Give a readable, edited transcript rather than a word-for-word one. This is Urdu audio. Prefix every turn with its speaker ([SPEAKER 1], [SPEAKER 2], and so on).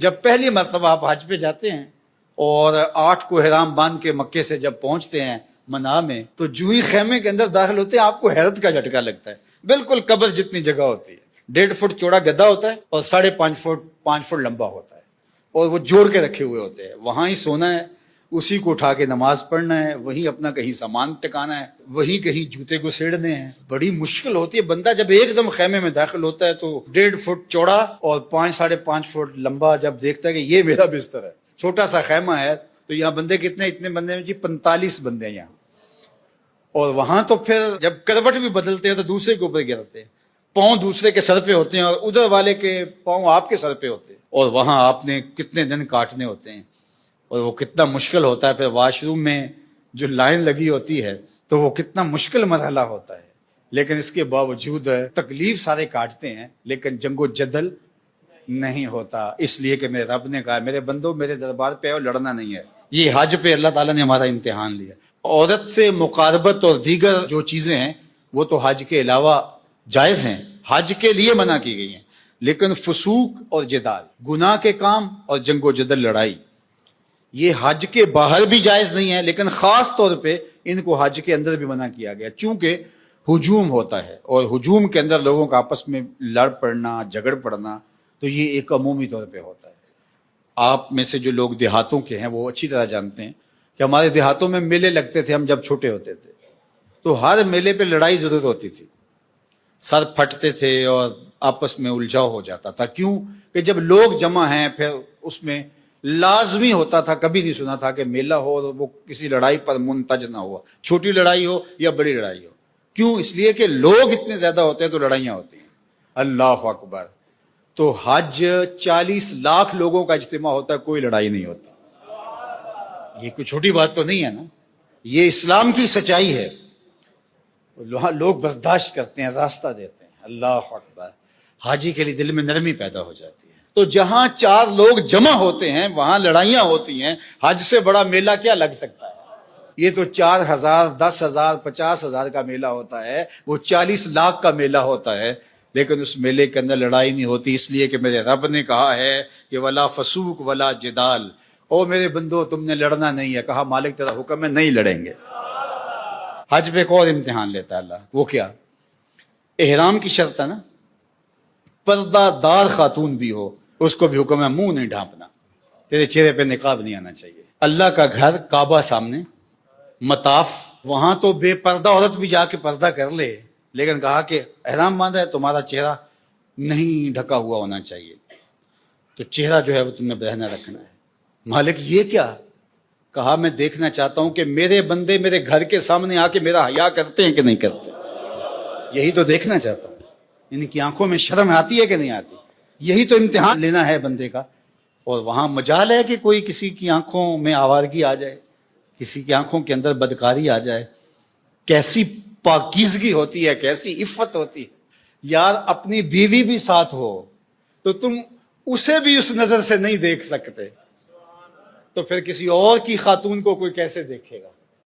[SPEAKER 1] جب پہلی مرتبہ آپ حج پہ جاتے ہیں اور 8 کو احرام باندھ کے مکے سے جب پہنچتے ہیں منا میں، تو جو ہی خیمے کے اندر داخل ہوتے ہیں آپ کو حیرت کا جھٹکا لگتا ہے. بالکل قبر جتنی جگہ ہوتی ہے. 1.5 فٹ چوڑا گدا ہوتا ہے اور 5.5 فٹ لمبا ہوتا ہے اور وہ جوڑ کے رکھے ہوئے ہوتے ہیں. وہاں ہی سونا ہے، اسی کو اٹھا کے نماز پڑھنا ہے، وہیں اپنا کہیں سامان ٹکانا ہے، وہیں کہیں جوتے کو سیڑنے ہیں. بڑی مشکل ہوتی ہے. بندہ جب ایک دم خیمے میں داخل ہوتا ہے تو 1.5 فٹ چوڑا اور 5.5 فٹ لمبا جب دیکھتا ہے کہ یہ میرا بستر ہے. چھوٹا سا خیمہ ہے تو یہاں بندے کتنے؟ اتنے بندے میں جی 45 بندے ہیں یہاں. اور وہاں تو پھر جب کروٹ بھی بدلتے ہیں تو دوسرے کے اوپر گرتے ہیں، پاؤں دوسرے کے سر پہ ہوتے ہیں اور ادھر والے کے پاؤں آپ کے سر پہ ہوتے ہیں. اور وہاں آپ نے کتنے دن کاٹنے ہوتے ہیں اور وہ کتنا مشکل ہوتا ہے. پھر واش روم میں جو لائن لگی ہوتی ہے تو وہ کتنا مشکل مرحلہ ہوتا ہے. لیکن اس کے باوجود تکلیف سارے کاٹتے ہیں لیکن جنگ و جدل نہیں ہوتا، اس لیے کہ میرے رب نے کہا میرے بندو میرے دربار پہ آؤ، لڑنا نہیں ہے. یہ حج پہ اللہ تعالیٰ نے ہمارا امتحان لیا. عورت سے مقاربت اور دیگر جو چیزیں ہیں وہ تو حج کے علاوہ جائز ہیں، حج کے لیے منع کی گئی ہیں. لیکن فسوق اور جدال، گناہ کے کام اور جنگ و جدل، لڑائی، یہ حج کے باہر بھی جائز نہیں ہے، لیکن خاص طور پہ ان کو حج کے اندر بھی منع کیا گیا. چونکہ ہجوم ہوتا ہے اور ہجوم کے اندر لوگوں کا آپس میں لڑ پڑنا، جھگڑ پڑنا، تو یہ ایک عمومی طور پہ ہوتا ہے. آپ میں سے جو لوگ دیہاتوں کے ہیں وہ اچھی طرح جانتے ہیں کہ ہمارے دیہاتوں میں میلے لگتے تھے. ہم جب چھوٹے ہوتے تھے تو ہر میلے پہ لڑائی ضرور ہوتی تھی، سر پھٹتے تھے اور آپس میں الجھاؤ ہو جاتا تھا. کیوں کہ جب لوگ جمع ہیں پھر اس میں لازمی ہوتا تھا، کبھی نہیں سنا تھا کہ میلہ ہو اور وہ کسی لڑائی پر منتج نہ ہوا، چھوٹی لڑائی ہو یا بڑی لڑائی ہو. کیوں؟ اس لیے کہ لوگ اتنے زیادہ ہوتے ہیں تو لڑائیاں ہوتی ہیں. اللہ اکبر. تو حج 40 لاکھ لوگوں کا اجتماع ہوتا ہے، کوئی لڑائی نہیں ہوتی. یہ کوئی چھوٹی بات تو نہیں ہے نا، یہ اسلام کی سچائی ہے. لوگ برداشت کرتے ہیں، راستہ دیتے ہیں. اللہ اکبر. حاجی کے لیے دل میں نرمی پیدا ہو جاتی ہے. تو جہاں 4 لوگ جمع ہوتے ہیں وہاں لڑائیاں ہوتی ہیں. حج سے بڑا میلہ کیا لگ سکتا ہے؟ یہ تو 4,000 10,000 50,000 کا میلہ ہوتا ہے، وہ 40 لاکھ کا میلہ ہوتا ہے. لیکن اس میلے کے اندر لڑائی نہیں ہوتی، اس لیے کہ میرے رب نے کہا ہے کہ ولا فسوق ولا جدال. او میرے بندو تم نے لڑنا نہیں ہے. کہا مالک تیرا حکم ہے، نہیں لڑیں گے. حج پہ ایک اور امتحان لیتا ہے اللہ. وہ کیا؟ احرام کی شرط ہے نا، پردہ دار خاتون بھی ہو اس کو بھی حکم ہے منہ نہیں ڈھانپنا، تیرے چہرے پہ نقاب نہیں آنا چاہیے. اللہ کا گھر کعبہ سامنے، مطاف، وہاں تو بے پردہ عورت بھی جا کے پردہ کر لے، لیکن کہا کہ احرام باندھا ہے تمہارا چہرہ نہیں ڈھکا ہوا ہونا چاہیے، تو چہرہ جو ہے وہ تم نے برہنہ رکھنا ہے. مالک یہ کیا؟ کہا میں دیکھنا چاہتا ہوں کہ میرے بندے میرے گھر کے سامنے آ کے میرا حیا کرتے ہیں کہ نہیں کرتے. یہی تو دیکھنا چاہتا ہوں، ان کی آنکھوں میں شرم آتی ہے کہ نہیں آتی. یہی تو امتحان لینا ہے بندے کا. اور وہاں مجال ہے کہ کوئی کسی کی آنکھوں میں آوارگی آ جائے، کسی کی آنکھوں کے اندر بدکاری آ جائے. کیسی پاکیزگی ہوتی ہے، کیسی عفت ہوتی ہے. یار اپنی بیوی بھی ساتھ ہو تو تم اسے بھی اس نظر سے نہیں دیکھ سکتے، تو پھر کسی اور کی خاتون کو کوئی کیسے دیکھے گا؟